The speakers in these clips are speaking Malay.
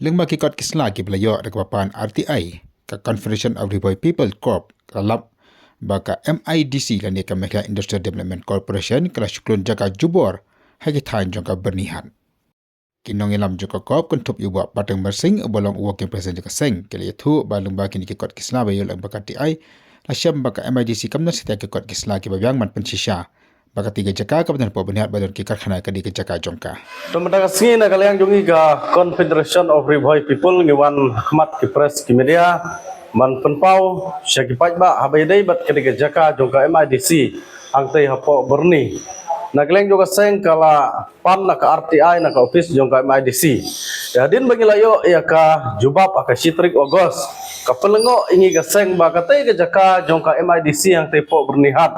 lengma ki kot kisla ki blayo da kapan RTI ka Confederation of Riboy People Corp kalap baka MIDC lani ka Meghalaya Industrial Development Corporation kala syuklun jaga jubor hagi thain jangka bernihan. Kinong ilam jaka kop kuntup yuba pateng mersing bolong working president jaka seng kali itu ba lengba kini ki kot kisla bayol ang baka TI la syam baka MIDC kamna sita ki kot kisla ki babyang man pensisya baka tiga jaka ka benar po bernihat badon ki karkhana ka di ki jaka jongka. Teman-teman sini nak kalian jungi ke Confederation of Riboy People ngiwan khmat ki press ki media man penpau syaki pajba habai dai bat ke jaka jongka MIDC angtai hapo berni. Nak kalian juga seng kala pan nak RTI nak office jongka MIDC. Ya din bagi layo ya ka jubab ka Sitrik Ogos. Ka pelengo ingi ka seng ba katai ke jaka jongka MIDC yang tepo bernihat.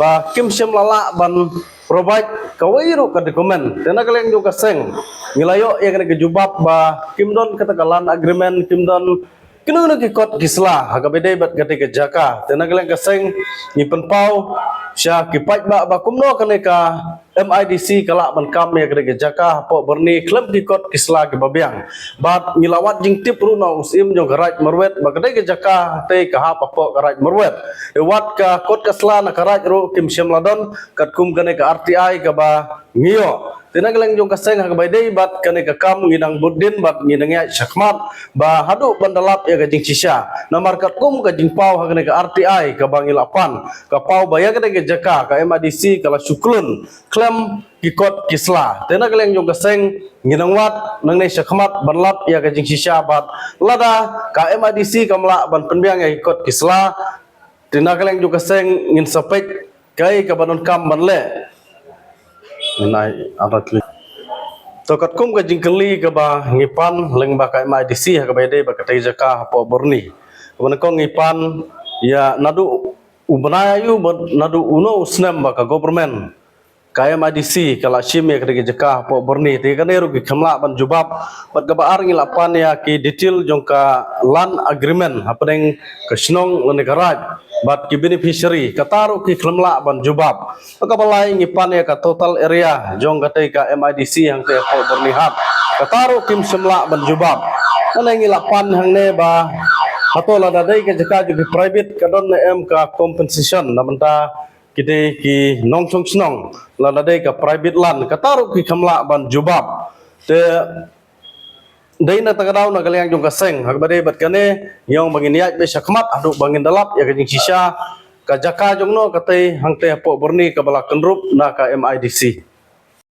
Ba kim syam lala ban provide kawairu ka dokumen. Tena kalian juga seng ngilayo ya kena ke jubab ba kim don katakalan agreement kim don kena ki kot kisla haga bedai bat kate ke jaka. Tena kalian ka seng ni penpau sya kipat ba kumno kene ka MIDC kala ban kam ya kene jaka po berni klub di kot kisla ke babiang bat ngilawat jing tip runa usim jong garaj merwet ba kene jaka te ka ha po garaj merwet wat ka kot kisla na garaj ro kim syam ladon kat kum kene ka RTI ka ba ngio tena geleng jong kaseng ha bai dei bat kene ka kam nginang budin bat nginang ya syakmat ba hadu bandalap ya ka jing sisya na markat kum ka jing pau ha kene ka RTI ka bangilapan ka pau baya kene jaka ka MIDC kala syuklun klem kikot kisla tena geleng jong kaseng nginang wat nang nei syakmat banlap ya ka jing sisya bat lada ka MIDC kamla ban penbiang ya kikot kisla tena geleng jong kaseng ngin sapek kai ka banon kam banle nai arat tokat kum ka jingkeli ka ba ngipan leng ba ka MIDC ha ka bede ba ka tai jaka po borni kemudian ko ngipan ya nadu ubanayu nadu uno usnem ba ka government ka MIDC kala shim ya ka jaka po borni ti ka neru ki khamla ban jubab bat ka ba ar ngilapan ya ki detail jongka land agreement hapeng ka snong le garaj bat ki beneficiary kataru ki khamla ban jubab ka balai ngipan ya ka total area jong katai ka MIDC yang te po berlihat kataru kim semla ban jubab ana ngilapan hang ne ba hatola dadai ka jaka ju private kadon na em ka compensation namanta kite ki nong chong snong la dadai ka private land kataru ki khamla ban jubab te dai na tagadaw na kaliang jong kaseng hagbade bat kane yong bangin niat be syakmat adu bangin dalap ya kajing sisya ka jaka jong no katay hangte po berni ka bala kenrup na ka MIDC